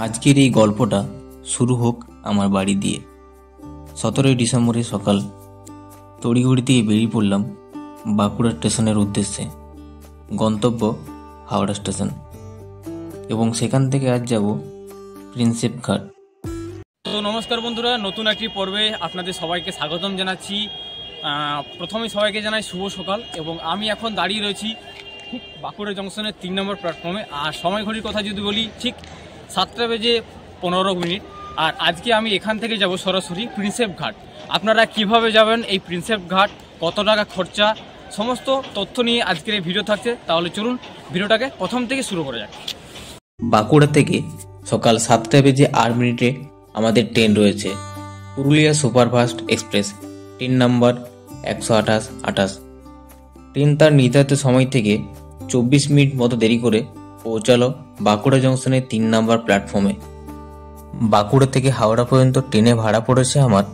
আজকের এই গল্পটা শুরু হোক আমার বাড়ি দিয়ে। 17ই ডিসেম্বরের সকাল তড়িঘড়ি দিয়ে বেরিয়ে পড়লাম বাঁকুড়া স্টেশনের উদ্দেশ্যে। গন্তব্য হাওড়া স্টেশন এবং সেখান থেকে আজ যাব প্রিন্সেপ ঘাট। তো নমস্কার বন্ধুরা, নতুন একটি পর্বে আপনাদের সবাইকে স্বাগতম জানাচ্ছি। প্রথমে সবাইকে জানাই শুভ সকাল এবং আমি এখন দাঁড়িয়ে রয়েছি ঠিক বাঁকুড়া জংশনের 3 নম্বর প্ল্যাটফর্মে। আর সময় ঘড়ির কথা যদি বলি, ঠিক 7:15 আর আজকে আমি এখান থেকে যাব সরাসরি প্রিন্সেপ ঘাট। আপনারা কিভাবে যাবেন, এই প্রিন্সেপ ঘাট কত টাকা খরচা, সমস্ত তথ্য নিয়ে আজকের এই ভিডিও থাকছে। তাহলে চলুন ভিডিওটাকে প্রথম থেকে শুরু করা যাক। বাঁকুড়া থেকে সকাল 7:08 আমাদের ট্রেন রয়েছে, Purulia superfast express, train number 128। Train তার নির্ধারিত সময় থেকে 24 মিনিট মতো দেরি করে পৌঁছালো বাঁকুড়া জংশনের 3 নম্বর প্ল্যাটফর্মে। বাঁকুড়া থেকে হাওড়া পর্যন্ত ট্রেনে ভাড়া পড়েছে আমার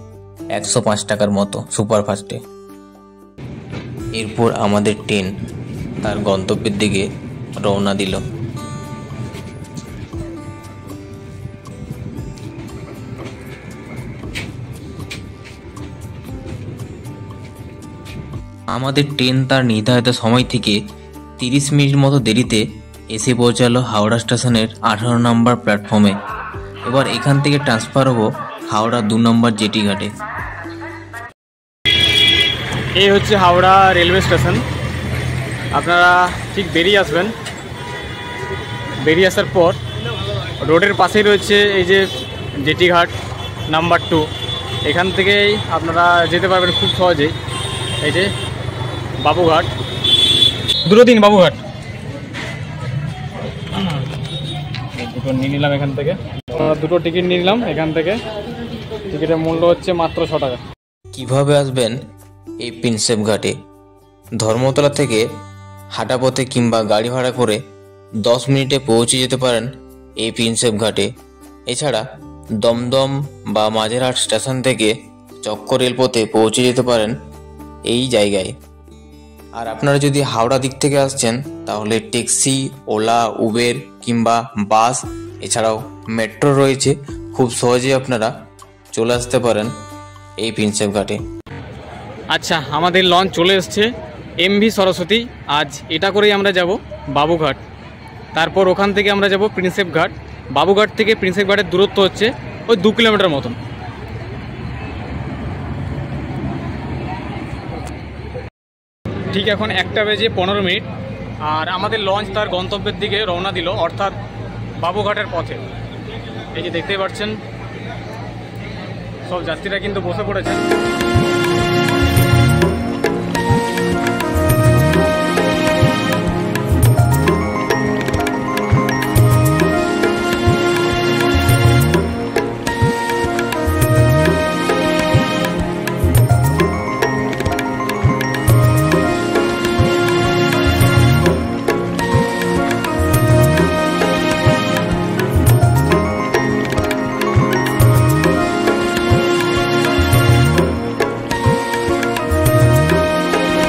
105 টাকার মতো সুপারফাস্টে। এরপর আমাদের ট্রেন তার গন্তব্যের দিকে রওনা দিল। আমাদের ট্রেন তার নির্ধারিত সময় থেকে 30 মিনিট মতো দেরিতে এসে পৌঁছালো হাওড়া স্টেশনের 18 নম্বর প্ল্যাটফর্মে। এবার এখান থেকে ট্রান্সফার হবো হাওড়া 2 নম্বর জেটি ঘাটে। এই হচ্ছে হাওড়া রেলওয়ে স্টেশন। আপনারা ঠিক বেরিয়ে আসবেন, বেরিয়ে আসার পর রোডের পাশেই রয়েছে এই যে জেটি ঘাট নাম্বার 2। এখান থেকেই আপনারা যেতে পারবেন খুব সহজেই। এই যে বাবুঘাট, দুটো বাবুঘাট দুটো নিয়ে নিলাম এখান থেকে। দুটো টিকিট নিয়ে নিলাম এখান থেকে। টিকিটের মূল্য হচ্ছে মাত্র 6 টাকা। কিভাবে আসবেন এই প্রিন্সেপ ঘাটে? ধর্মতলা থেকে হাঁটা পথে কিংবা গাড়ি ভাড়া করে 10 মিনিটে পৌঁছে যেতে পারেন এই প্রিন্সেপ ঘাটে। এছাড়া দমদম বা মাঝেরহাট স্টেশন থেকে চক্কর রেলপথে পৌঁছে যেতে পারেন এই জায়গায়। আর আপনারা যদি হাওড়া দিক থেকে আসছেন তাহলে ট্যাক্সি, ওলা, উবের কিংবা বাস, এছাড়াও মেট্রো রয়েছে। খুব সহজেই আপনারা চলে আসতে পারেন এই প্রিন্সেপ ঘাটে। আচ্ছা, আমাদের লঞ্চ চলে এসছে MV সরস্বতী। আজ এটা করেই আমরা যাব বাবুঘাট। তারপর ওখান থেকে আমরা যাব প্রিন্সেপ ঘাট। বাবুঘাট থেকে প্রিন্সেপ ঘাটের দূরত্ব হচ্ছে ওই 2 কিলোমিটার মতন। ঠিক এখন 1:15 আর আমাদের লঞ্চ তার গন্তব্যের দিকে রওনা দিল, অর্থাৎ বাবুঘাটের পথে। এই যে দেখতেই পাচ্ছেন সব যাত্রীরা কিন্তু বসে পড়েছে।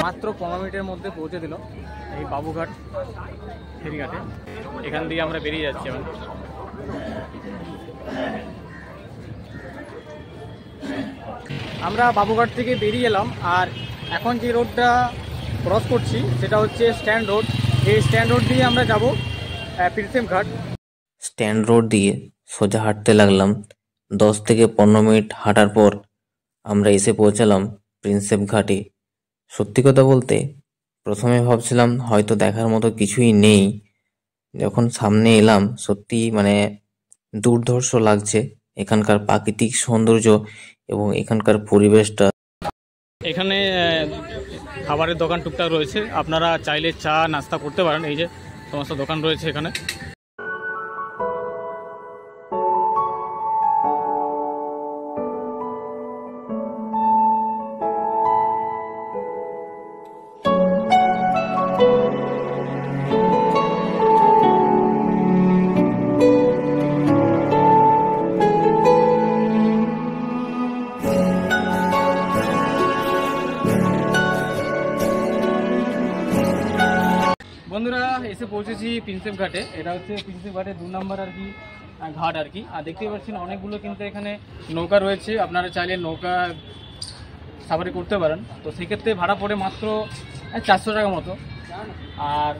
মাত্র 15 মিনিটের মধ্যে পৌঁছে দিল এই বাবুঘাট ফেরিঘাটে। এখান থেকে আমরা বেরিয়ে যাচ্ছি এখন। আমরা বাবুঘাট থেকে বেরিয়ে এলাম আর এখন যে রোডটা ক্রস করছি সেটা হচ্ছে স্ট্যান্ড রোড। এই স্ট্যান্ড রোড দিয়ে আমরা যাব প্রিন্সেপ ঘাট। স্ট্যান্ড রোড দিয়ে সোজা হাঁটতে লাগলাম। 10 থেকে 15 মিনিট হাঁটার পর আমরা এসে পৌঁছালাম প্রিন্সেপ ঘাটে। সত্যি কথা বলতে প্রথমে ভাবছিলাম হয়তো দেখার মতো কিছুই নেই। যখন সামনে এলাম সত্যি দুর্ধর্ষ লাগছে এখানকার প্রাকৃতিক সৌন্দর্য এবং এখানকার পরিবেশটা। এখানে খাবারের দোকান টুকটাক রয়েছে, আপনারা চাইলে চা নাস্তা করতে পারেন। এই যে সমস্ত দোকান রয়েছে এখানে। বন্ধুরা এসে পৌঁছেছি প্রিন্সেপ ঘাটে। এটা হচ্ছে প্রিন্সেপ ঘাটে 2 নম্বর আর কি ঘাট আর কি। আর দেখতেই পাচ্ছেন অনেকগুলো কিন্তু এখানে নৌকা রয়েছে, আপনারা চাইলে নৌকা সাফারি করতে পারেন। তো সেক্ষেত্রে ভাড়া পড়ে মাত্র 400 টাকা মতো। আর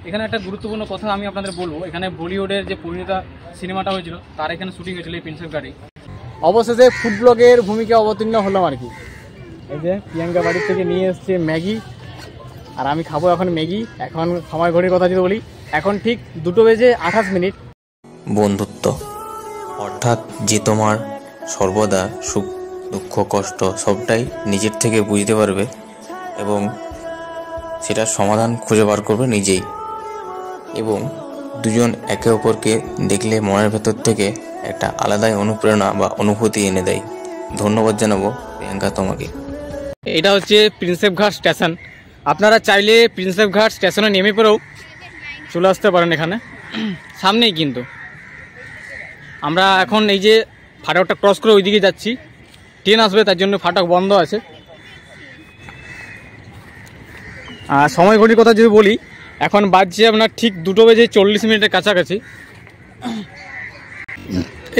এখানে একটা গুরুত্বপূর্ণ কথা আমি আপনাদের বলবো, এখানে বলিউডের যে পরিণীতা সিনেমাটা হয়েছিল তার এখানে শুটিং হয়েছিল এই প্রিন্সেপ ঘাটে। অবশেষে ফুড ব্লগের ভূমিকা অবতীর্ণ হলাম আর কি। এই যে প্রিয়াঙ্কা বাড়ির থেকে নিয়ে এসছে ম্যাগি, আর আমি খাবো এখন ম্যাগি। এখন সময় ঘড়ির কথা যদি বলি, এখন ঠিক 2:28। বন্ধুত্ব অর্থাৎ যে তোমার সর্বদা সুখ দুঃখ কষ্ট সবটাই নিজের থেকে বুঝতে পারবে এবং সেটার সমাধান খুঁজে বার করবে নিজেই, এবং দুজন একে অপরকে দেখলে মনের ভেতর থেকে একটা আলাদাই অনুপ্রেরণা বা অনুভূতি এনে দেয়। ধন্যবাদ জানাবো প্রিয়াঙ্কা তোমাকে। এটা হচ্ছে প্রিন্সেপ ঘাট স্টেশন। আপনারা চাইলে প্রিন্সেপ ঘাট স্টেশনে নেমে পড়েও চলে আসতে পারেন এখানে, সামনেই কিন্তু। আমরা এখন এই যে ফাটকটা ক্রস করে ওইদিকে যাচ্ছি, ট্রেন আসবে তার জন্য ফাটক বন্ধ আছে। আর সময় ঘড়ির কথা যদি বলি, এখন বাজছে আপনার ঠিক 2:40 কাছাকাছি।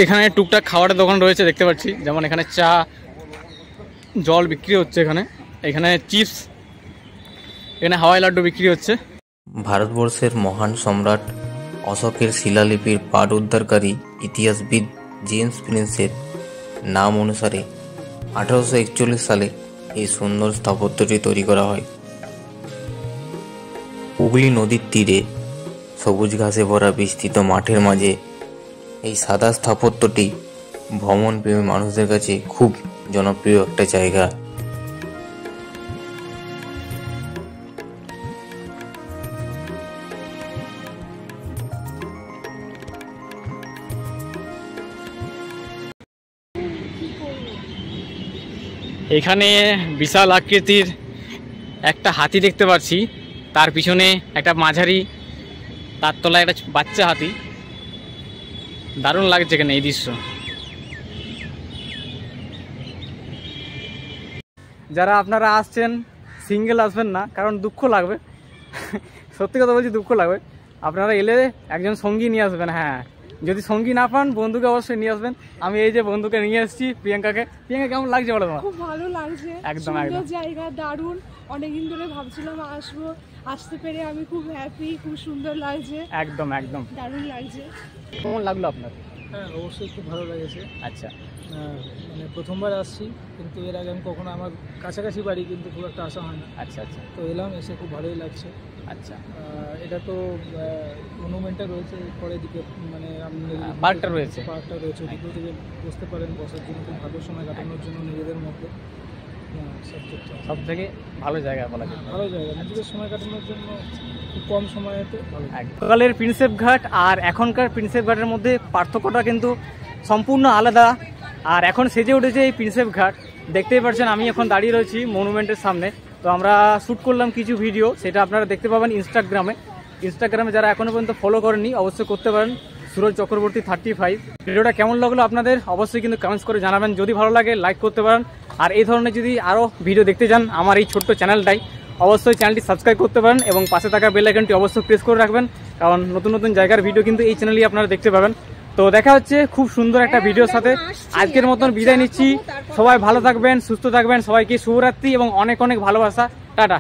এখানে টুকটাক খাবারের দোকান রয়েছে দেখতে পাচ্ছি, যেমন এখানে চা জল বিক্রি হচ্ছে, এখানে চিপস, এখানে হাওয়াই লাড্ডু বিক্রি হচ্ছে। ভারতবর্ষের মহান সম্রাট অশোকের শিলালিপির পাঠ উদ্ধারকারী ইতিহাসবিদ জেমস প্রিন্সের নাম অনুসারে 1841 সালে এই সুন্দর স্থাপত্যটি তৈরি করা হয়। হুগলি নদীর তীরে সবুজ ঘাসে ভরা বিস্তৃত মাঠের মাঝে এই সাদা স্থাপত্যটি ভ্রমণপ্রেমী মানুষদের কাছে খুব জনপ্রিয় একটা জায়গা। এখানে বিশাল আকৃতির একটা হাতি দেখতে পাচ্ছি, তার পিছনে একটা মাঝারি, তার তলায় একটা বাচ্চা হাতি। দারুণ লাগছে এখানে এই দৃশ্য। যারা আপনারা আসছেন সিঙ্গেল আসবেন না, কারণ দুঃখ লাগবে। সত্যি কথা বলছি, দুঃখ লাগবে। আপনারা এলে একজন সঙ্গী নিয়ে আসবেন। হ্যাঁ, যদি সঙ্গী না পান বন্ধুকে অবশ্যই নিয়ে আসবেন। আমি এই যে বন্ধুকে নিয়ে এসেছি, প্রিয়াঙ্কাকে। প্রিয়াঙ্কা কেমন লাগছে বলো তোমার? খুব ভালো লাগছে, একদম সুন্দর জায়গা, দারুণ। অনেকদিন ধরে ভাবছিলাম আসবো, আসতে পেরে আমি খুব হ্যাপি, খুব সুন্দর লাগছে। একদম একদম দারুণ লাগছে। কেমন লাগলো আপনার? হ্যাঁ, অবশ্যই খুব ভালো লেগেছে। আচ্ছা, মানে প্রথমবার আসছি, কিন্তু এর আগে আমি কখনো, আমার কাছাকাছি বাড়ি কিন্তু খুব একটা আসা হয় না। আচ্ছা আচ্ছা তো এলাম, এসে খুব ভালোই লাগছে। আচ্ছা, এটা তো মনুমেন্টটা রয়েছে পরের দিকে, মানে পার্কটা রয়েছে, ওদিকে থেকে বসতে পারেন, বসার জন্য খুব ভালো, সময় কাটানোর জন্য নিজেদের মধ্যে সব থেকে ভালো জায়গা বলা যায়। ভালো জায়গা নিজেদের সময় কাটানোর জন্য, খুব কম সময়েতে ভালো। সকালের প্রিন্সেপ ঘাট আর এখনকার প্রিন্সেপ ঘাটের মধ্যে পার্থক্যটা কিন্তু সম্পূর্ণ আলাদা। আর এখন সেজে উঠেছে এই প্রিন্সেপ ঘাট। দেখতেই পাচ্ছেন আমি এখন দাঁড়িয়ে রয়েছি মনুমেন্টের সামনে। তো আমরা শ্যুট করলাম কিছু ভিডিও, সেটা আপনারা দেখতে পাবেন ইনস্টাগ্রামে। যারা এখনো পর্যন্ত ফলো করেননি অবশ্যই করতে পারেন, সুরজ চক্রবর্তী 35। ভিডিওটা কেমন লাগলো আপনাদের অবশ্যই কিন্তু কমেন্টস করে জানাবেন। যদি ভালো লাগে লাইক করতে পারেন। আর এই ধরনের যদি আরও ভিডিও দেখতে চান আমার এই ছোট্ট চ্যানেলটাই, অবশ্যই চ্যানেলটি সাবস্ক্রাইব করতে পারেন এবং পাশে থাকা বেল আইকনটি অবশ্যই প্রেস করে রাখবেন, কারণ নতুন নতুন জায়গার ভিডিও কিন্তু এই চ্যানেলেই আপনারা দেখতে পাবেন। তো দেখা হচ্ছে খুব সুন্দর একটা ভিডিওর সাথে। আজকের মতন বিদায় নিচ্ছি। সবাই ভালো থাকবেন, সুস্থ থাকবেন। সবাইকে শুভরাত্রি এবং অনেক অনেক ভালোবাসা। টাটা।